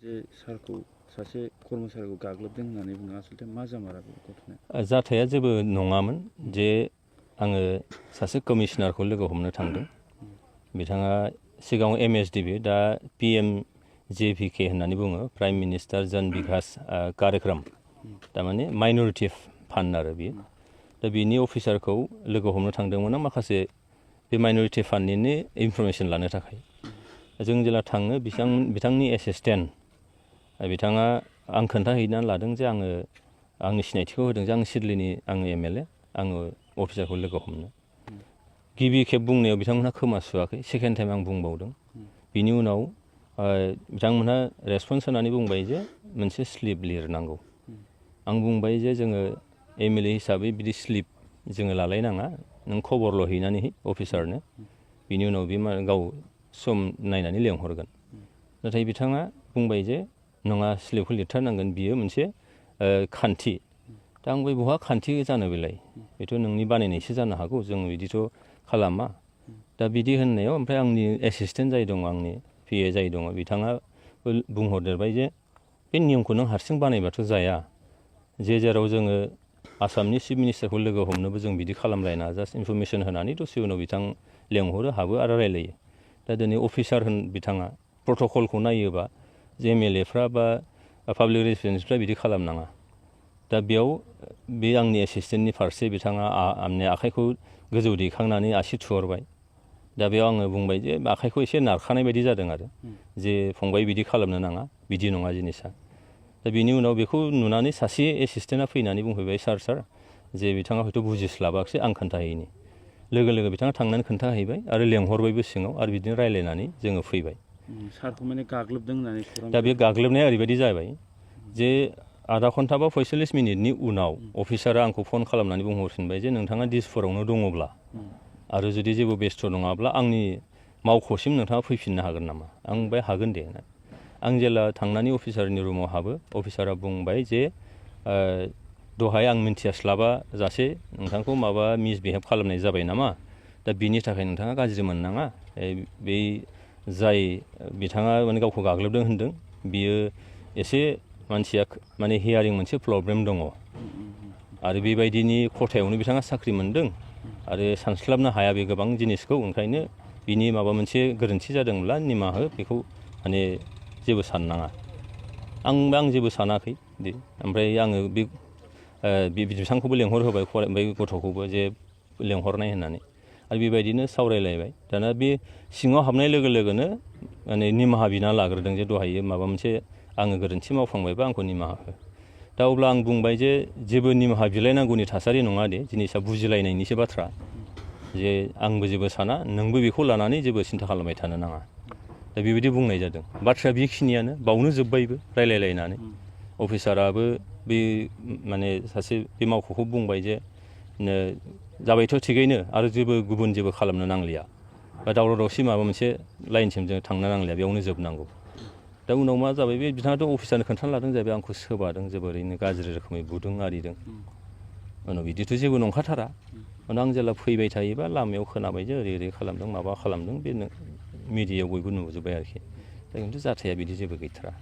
जे सारखौ सासे कर्मचारिखौ गाग्लोबदों होननानै बुङो आसलथे मा जामारा बे गथ'ना? जाथाया जेबो नङामोन जे आङो सासे कमिसनारखौ लोगो हमनो थांदों। बिथाङा सिगाङाव MSDB दा PMJVK होननानै बुङो, प्राइम मिनिस्टार जन बिकास कार्यक्रम, थारमाने माइन'रिटि फान्ड आरो बियो। दा बिनि अफिसारखौ लोगो हमनो थांदोंमोन आं माखासे बे माइन'रिटि फान्डनिनो इनफरमेसन लानो थाखाय। जों जेला थाङो बिथांनि एसिस्टेन्ट बिथाङा आं खोन्थाहैनानै लादों जे आंनि सिनायथिखौ होदों जे आं सिडलीनि आङो MLA, आङो अफिसारखौ लोगो हमनो। गिबि खेब बुंनायाव बिथांमोनहा खोमा सुवाखै, सेकेन्ड टाइम आं बुंबावदों। बिनि उनाव बिथांमोनहा रेसपन्स होनानै बुंबाय जे मोनसे स्लिप लिरनांगौ। आं बुंबाय जे जोङो MLA हिसाबै बिदि स्लिप जोङो लालायनाङा, नों खबरल' हैनानै अफिसारनो, बिनि उनाव बे गाव सम नायनानै लेंहरगोन। नाथाय बिथाङा बुंबाय जे नङा, स्लिपखौ लिरथारनांगोन, बियो मोनसे खान्थि। दा आं बहा खान्थि जानो बेलाय, बेथ' नोंनि बानायनायसो जानो हागौ, जों बिदिथ' खालामा। दा बिदि होननायाव ओमफ्राय आंनि एसिस्टेन्ट जाय दङ, आंनि PA जाय दङ, बिथाङा बुंहरदेरबाय जे बे नियमखौ नों हारसिं बानायबाथ' जाया, जेराव जोङो आसामनि चिफ मिनिस्टारखौ लोगो हमनोबो जों बिदि खालामलायना, जास्ट इनफरमेसन होनानै दसे उनाव बिथां लेंहरो, हाबो आरो रायलायो। दा दिनै अफिसार बिथाङा प्रट'कलखौ नायोबा जे MLAफ्रा बा पाब्लिक रिलेसन्सफ्रा बिदि खालामनाङा। दा बेयाव बे आंनि एसिस्टेन्टनि फारसे बिथाङा आंनि आखाइखौ गोजौ दैखांनानै आसि थुहरबाय। दा बेयाव आङो बुंबाय जे आखाइखौ एसे नारखानाय बायदि जादों आरो, जे फंबाय बिदि खालामनो नाङा, बिदि नङा जिनिसा। दा बिनि उनाव बेखौ नुनानै सासे एसिस्टेन्टआ फैनानै बुंफैबाय, सार जे बिथाङा हयथ' बुजिस्लाबाखिसै, आं खोन्थाहैनि। लोगो लोगो बिथाङा थांनानै खोन्थाहैबाय आरो लेंहरबायबो सिङाव, आरो बिदिनो रायलायनानै जोङो फैबाय। सारखौ माने गाग्लोबदों होननानै खौरां। दा बे गाग्लोबनाया ओरैबायदि जाबाय जे आधा घन्टा बा 45 मिनिटनि उनाव अफिसारा आंखौ फन खालामनानै बुंहरफिनबाय जे नोंथाङा दिसपुरावनो दङब्ला आरो जुदि जेबो बेस्थ' नङाब्ला आंनि मावख'सिम नोंथाङा फैफिननो हागोन नामा? आं बुंबाय हागोन दे। आं जेला थांनानै अफिसारनि रुमाव हाबो, अफिसारा बुंबाय जे दहाय आं मिन्थियास्लाबा जासे नोंथांखौ माबा मिसबिहेभ खालामनाय जाबाय नामा? दा बिनि थाखाय नोंथाङा गाज्रि मोननाङा। बै जाय बिथाङा माने गावखौ गाग्लोबदों होनदों, बियो एसे मानसिया माने हियारिं मोनसे प्रब्लेम दङ, आरो बेबायदिनि खथायावनो बिथाङा साख्रि मोनदों, आरो सानस्लाबनो हाया बे गोबां जिनिसखौ। ओंखायनो बिनि माबा मोनसे गोरोन्थि जादोंब्ला निमाहा हो, बेखौ माने जेबो साननाङा। आं जेबो सानाखै दे। ओमफ्राय आङो बे बिथांखौबो लेंहरहोबाय, बै गथ'खौबो जे लेंहरनाय होननानै, आरो बेबायदिनो सावरायलायबाय। दाना बे सिङाव हाबनाय लोगो लोगोनो माने निमाहा बिना लाग्रोदों जे दहायो माबा मोनसे आङो गोरोन्थि मावफ्लांबायबा आंखौ निमाहा हो। दा अब्ला आं बुंबाय जे जेबो निमाहा बिलायनांगौनि थासारि नङा दे, जिनिसा बुजिलायनायनिसो बाथ्रा, जे आंबो जेबो साना, नोंबो बेखौ लानानै जेबो सिन्था खालामबाय थानो नाङा। दा बेबायदि बुंनाय जादों। बाथ्राया बेखिनियानो, बावनो जोब्बायबो रायलायलायनानै। अफिसाराबो बे माने सासे बे मावख'खौ बुंबाय जे जाबायथ' थिगैनो, आरो गुबुन जेबो खालामनो नांलिया, बा दावराव दावसि माबा मोनसे लाइनसिम जों थांनो नांलिया, बेयावनो जोबनांगौ। दा उनाव मा जाबाय, बे बिथाङाथ' अफिसारनो खोन्थाना लादों जाहैबाय, आंखौ सोबादों, जोबोरैनो गाज्रि रोखोमै बुदों आरिदों। उनाव बिदिथ' जेबो नंखाथारा। उनाव आं जेला फैबाय थायोबा लामायाव खोनाबाय जे ओरै खालामदों, माबा खालामदों, बे मिडियायाव बयबो नुजोब्बाय आरोखि। दा खिन्थु जाथाया बिदि जेबो गैथारा।